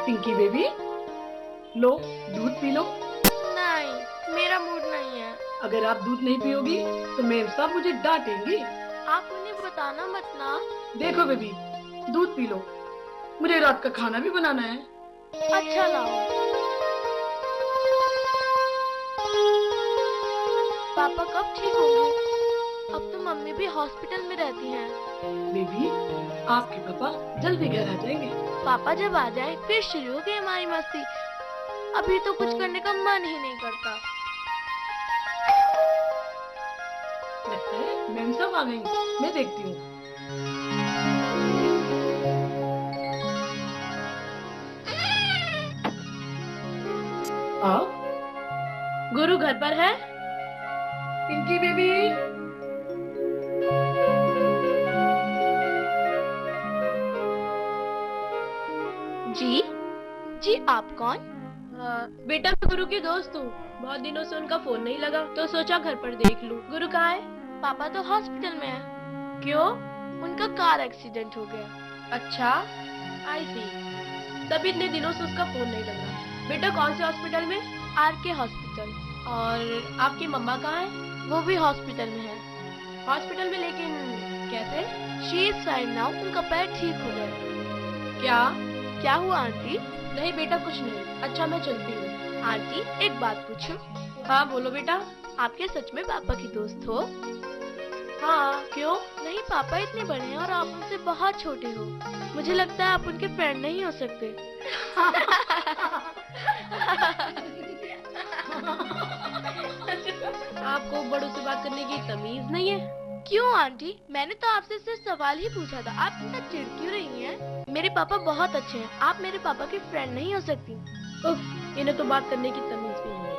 Pinky baby, लो दूध P low. नहीं, मेरा मूड नहीं है। अगर आप दूध नहीं पियोगी तो मैम साहब मुझे डांटेंगी। आप उन्हें बताना मत ना। देखो बेबी, दूध पी लो, मुझे रात का खाना भी बनाना है। अच्छा लाओ। पापा कब ठीक होंगे? अब तो मम्मी भी हॉस्पिटल में रहती हैं। बेबी, आपके पापा जल्दी घर आ जाएंगे। पापा जब आ जाए फिर शुरू हो गई हमारी मस्ती। अभी तो कुछ करने का मन ही नहीं करता। लगता है मैम साहब आ गई, मैं देखती हूँ। आओ। गुरु घर पर है? पिंकी बेबी, जी जी, आप कौन? बेटा मैं गुरु की दोस्त हूँ। बहुत दिनों से उनका फोन नहीं लगा तो सोचा घर पर देख लूं। गुरु कहाँ है? पापा तो हॉस्पिटल में है। क्यों? उनका कार एक्सीडेंट हो गया। अच्छा, आई सी। तभी इतने दिनों से उसका फोन नहीं लगा। बेटा कौन से हॉस्पिटल में? RK hospital. और आपकी मम्मा कहाँ है? वो भी हॉस्पिटल में है। हॉस्पिटल में, लेकिन कैसे? She is fine now. उनका पैर ठीक हो गया। क्या हुआ आंटी? नहीं बेटा, कुछ नहीं। अच्छा मैं चलती हूँ। आंटी एक बात पूछूं? हाँ बोलो बेटा। आपके सच में पापा की दोस्त हो? हाँ, क्यों? नहीं, पापा इतने बड़े हैं और आप उनसे बहुत छोटे हो। मुझे लगता है आप उनके फ्रेंड नहीं हो सकते। आपको बड़ों से बात करने की तमीज नहीं है? क्यों आंटी? मैंने तो आपसे सिर्फ सवाल ही पूछा था। आप इतना चिढ़ क्यों रही हैं? मेरे पापा बहुत अच्छे हैं। आप मेरे पापा की फ्रेंड नहीं हो सकती। उफ, इन्हें तो बात करने की तमीज भी नहीं है।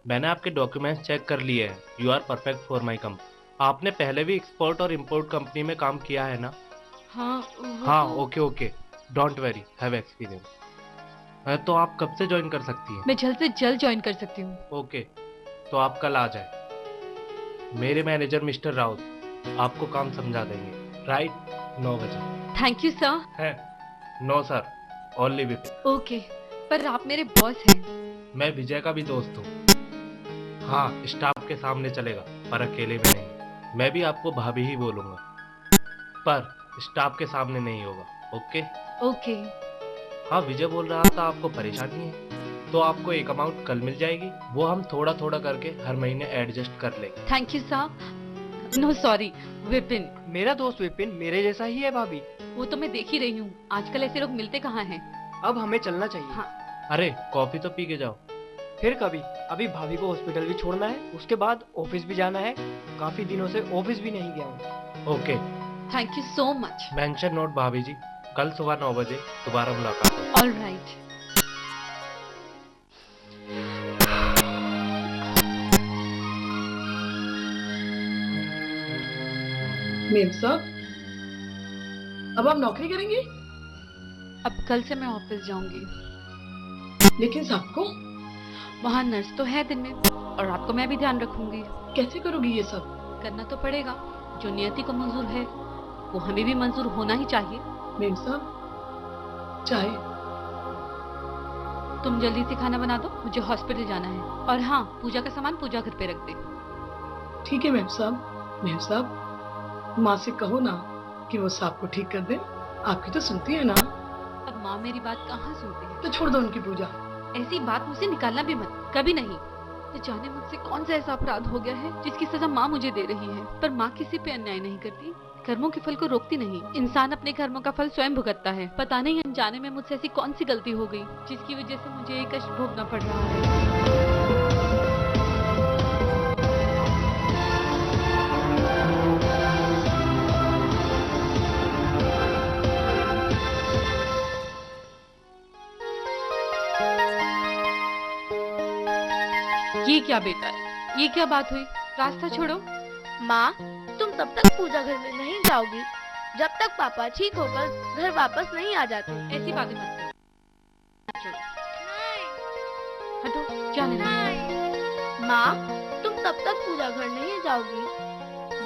मैंने आपके डॉक्यूमेंट्स चेक कर लिए हैं। You are perfect for my company. आपने पहले भी एक्सपोर्ट और इंपोर्ट कंपनी में काम किया है ना? हाँ, okay, don't very, have experience. तो आप कब से ज्वाइन कर सकती हैं? मैं जल्द से जल्द ज्वाइन कर सकती हूँ। ओके, तो आप कल आ जाए। मेरे मैनेजर मिस्टर राउत आपको काम समझा देंगे। राइट, 9 बजे। Thank you sir. है? No sir, only Vipin. Okay, पर आप मेरे बॉस हैं। मैं विजय का भी दोस्त हूँ। हाँ, स्टाफ के सामने चलेगा, पर अकेले भी नहीं। मैं भी आपको भाभी ही बोलूँगा, पर स्टाफ के सामने नहीं होगा। ओके? ओके। हाँ, विजय बोल रहा था आपको परेशानी है, तो आपको एक अमाउंट कल मिल जाएगी। वो हम थोड़ा थोड़ा करके हर महीने एडजस्ट कर लेंगे। Thank you sir. No sorry, Vipin. मेरा दोस्त विपिन मेरे जैसा ही है भाभी। वो तो मैं देख ही रही हूँ, आजकल ऐसे लोग मिलते कहाँ हैं। अब हमें चलना चाहिए। हाँ। अरे कॉफी तो पी के जाओ। फिर कभी। अभी भाभी को हॉस्पिटल भी छोड़ना है, उसके बाद ऑफिस भी जाना है। काफी दिनों से ऑफिस भी नहीं गया हूँ। Okay, thank you so much. Mention note भाभी जी, कल सुबह 9 बजे दोबारा मुलाकात होगी। All right. मैम साहब, अब आप नौकरी करेंगे? अब कल से मैं ऑफिस जाऊंगी। लेकिन साहब को वहाँ नर्स तो है दिन में, और रात को मैं भी ध्यान रखूंगी। कैसे करोगी ये सब? करना तो पड़ेगा। जो नियति को मंजूर है वो हमें भी मंजूर होना ही चाहिए। मैम साहब, चाय। तुम जल्दी से खाना बना दो, मुझे हॉस्पिटल जाना है। और हाँ, पूजा का सामान पूजा घर पे रख दे। ठीक है मैम साहब। मैम साहब, माँ से कहो ना कि वो सांप को ठीक कर दे। आपकी तो सुनती है ना? अब माँ मेरी बात कहाँ सुनती है। तो छोड़ दो उनकी पूजा। ऐसी बात मुझसे निकालना भी मत, कभी नहीं। न जाने मुझसे कौन सा ऐसा अपराध हो गया है जिसकी सजा माँ मुझे दे रही है। पर माँ किसी पे अन्याय नहीं करती, कर्मों के फल को रोकती नहीं। इंसान अपने कर्मों का फल स्वयं भुगतता है। पता नहीं अनजाने में मुझसे ऐसी कौन सी गलती हो गई जिसकी वजह से मुझे ये कष्ट भोगना पड़ रहा है। ये क्या बेटा, ये क्या बात हुई? रास्ता छोड़ो। माँ, तुम तब तक पूजा घर में नहीं जाओगी जब तक पापा ठीक होकर घर वापस नहीं आ जाते। ऐसी बातें मत करो। हटो, क्या लेना? माँ, तुम तब तक पूजा घर नहीं जाओगी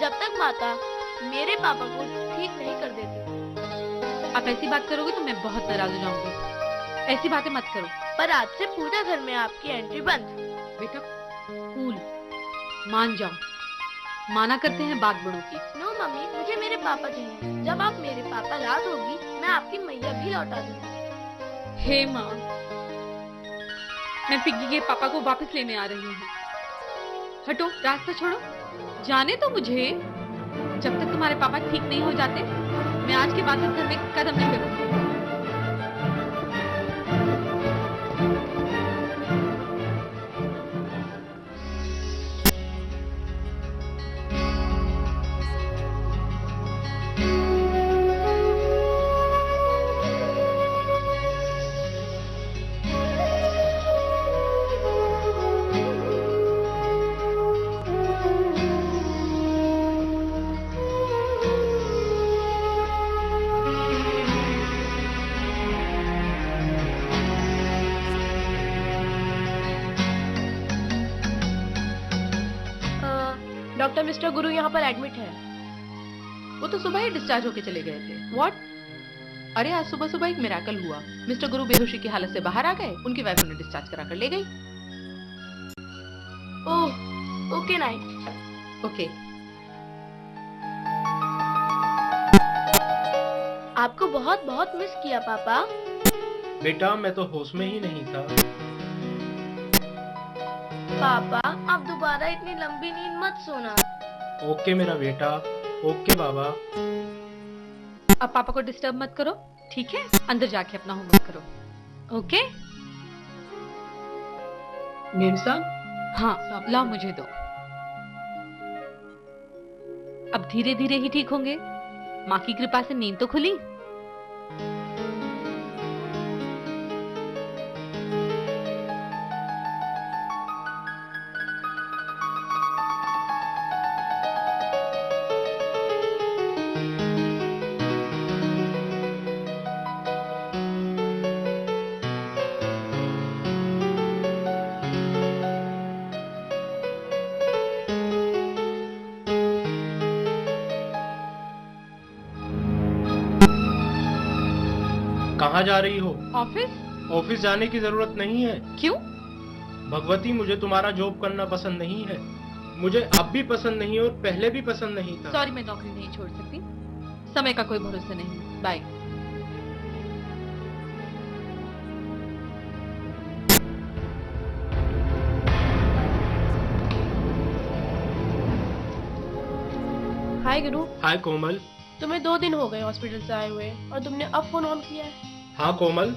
जब तक माता मेरे पापा को ठीक नहीं कर देते। आप ऐसी बात करोगे तो मैं बहुत नाराज हो जाऊंगी। ऐसी बातें मत करो। पर आज से पूजा घर में आपकी एंट्री बंद। बेटा कूल, मान जाओ। माना करते हैं बात बड़ों की। नो मम्मी, मुझे मेरे पापा चाहिए। जब आप मेरे पापा रात होगी, मैं आपकी मैया भी लौटा दूंगी। हे माँ, मैं पिग्गी के पापा को वापस लेने आ रही हूँ। हटो, रास्ता छोड़ो, जाने तो मुझे। जब तक तुम्हारे पापा ठीक नहीं हो जाते, मैं आज के बाद इस घर में कदम नहीं रखूंगी। डॉक्टर मिस्टर गुरु यहाँ पर एडमिट है। वो तो सुबह ही डिस्चार्ज होके चले गए थे। व्हाट? अरे आज सुबह सुबह एक मिराकल हुआ। मिस्टर गुरु बेहोशी की हालत से बाहर आ गए, उनकी वाइफ उन्हें डिस्चार्ज करा कर ले गई। ओह, ओके नाइट। ओके। आपको बहुत बहुत मिस किया पापा। बेटा मैं तो होश में ही नहीं था। पापा आप दोबारा इतनी लंबी नींद मत सोना। ओके मेरा बेटा, ओके बाबा। अब पापा को डिस्टर्ब मत करो, ठीक है? अंदर जाके अपना होमवर्क करो। ओके? मेम साहब, हाँ, लाओ मुझे दो। अब धीरे धीरे ही ठीक होंगे। माँ की कृपा से नींद तो खुली। कहाँ जा रही हो? ऑफिस? ऑफिस जाने की जरूरत नहीं है। क्यों? भगवती, मुझे तुम्हारा जॉब करना पसंद नहीं है। मुझे अब भी पसंद नहीं और पहले भी पसंद नहीं था। सॉरी, मैं नौकरी नहीं छोड़ सकती। समय का कोई भरोसा नहीं। बाय। हाय गुरु। हाय कोमल। तुम्हें 2 दिन हो गए हॉस्पिटल से आए हुए और तुमने अब फोन ऑन किया है। हाँ कोमल,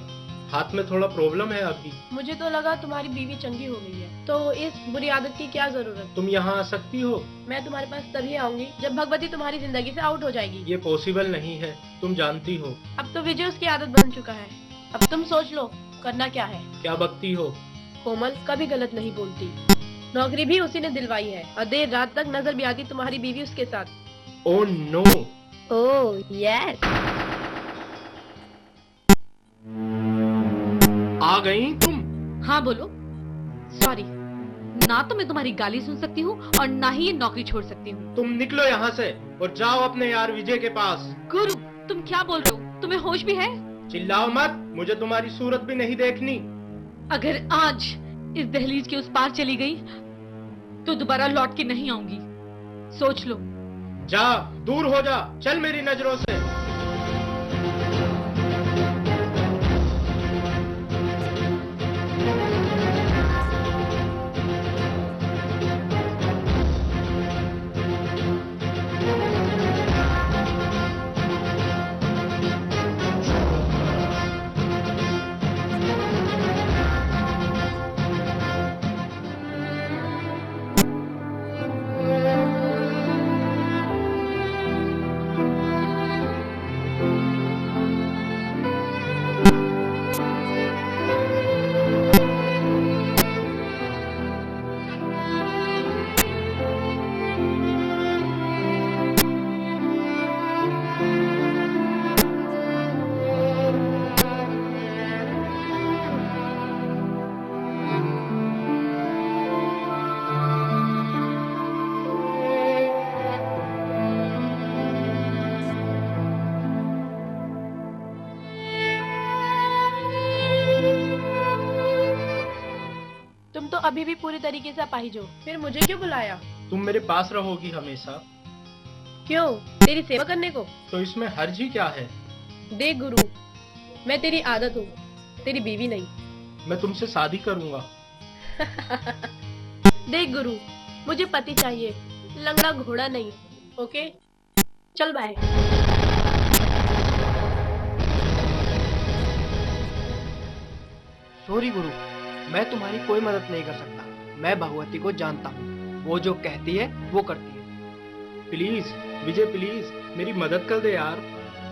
हाथ में थोड़ा प्रॉब्लम है अभी। मुझे तो लगा तुम्हारी बीवी चंगी हो गई है, तो इस बुरी आदत की क्या जरूरत? तुम यहाँ आ सकती हो? मैं तुम्हारे पास तभी आऊंगी जब भगवती तुम्हारी जिंदगी से आउट हो जाएगी। ये पॉसिबल नहीं है, तुम जानती हो। अब तो विजय उसकी आदत बन चुका है। अब तुम सोच लो करना क्या है। क्या बकती हो? कोमल कभी गलत नहीं बोलती। नौकरी भी उसी ने दिलवाई है और देर रात तक नजर भी आती तुम्हारी बीवी उसके साथ। Oh no. Oh yes. आ गई तुम? हाँ बोलो। सॉरी, ना तो मैं तुम्हारी गाली सुन सकती हूँ और ना ही ये नौकरी छोड़ सकती हूँ। तुम निकलो यहाँ से और जाओ अपने यार विजय के पास। गुरु, तुम क्या बोल रहे हो? तुम्हें होश भी है? चिल्लाओ मत, मुझे तुम्हारी सूरत भी नहीं देखनी। अगर आज इस दहलीज के उस पार चली गई तो दोबारा लौट के नहीं आऊंगी। सोच लो। जा, दूर हो जा, चल मेरी नजरों से। अभी भी पूरी तरीके से अपाहिज हो। फिर मुझे क्यों बुलाया? तुम मेरे पास रहोगी हमेशा। क्यों? तेरी सेवा करने को? तो इसमें हर्ज ही क्या है? देख गुरु, मैं तेरी आदत हूँ, तेरी बीवी नहीं। मैं तुमसे शादी करूंगा। देख गुरु, मुझे पति चाहिए, लंगड़ा घोड़ा नहीं। ओके, चल बाय। सॉरी गुरु, मैं तुम्हारी कोई मदद नहीं कर सकता। मैं भगवती को जानता हूँ, वो जो कहती है वो करती है। प्लीज विजय, प्लीज मेरी मदद कर दे यार।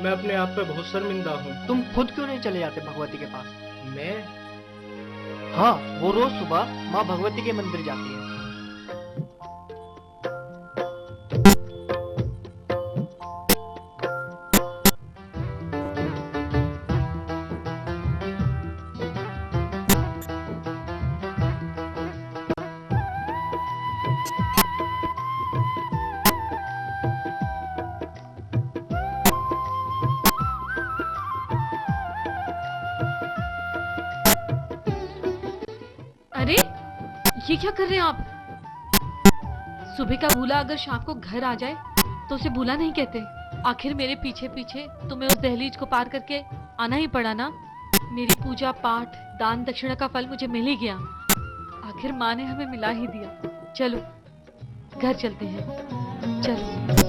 मैं अपने आप पे बहुत शर्मिंदा हूँ। तुम खुद क्यों नहीं चले जाते भगवती के पास? मैं? हाँ, वो रोज सुबह माँ भगवती के मंदिर जाती है। अरे ये क्या कर रहे हैं आप? सुबह का भूला अगर शाम को घर आ जाए तो उसे भूला नहीं कहते। आखिर मेरे पीछे पीछे तुम्हें उस दहलीज को पार करके आना ही पड़ा ना। मेरी पूजा पाठ दान दक्षिणा का फल मुझे मिल ही गया। आखिर माँ ने हमें मिला ही दिया। चलो घर चलते हैं, चलो।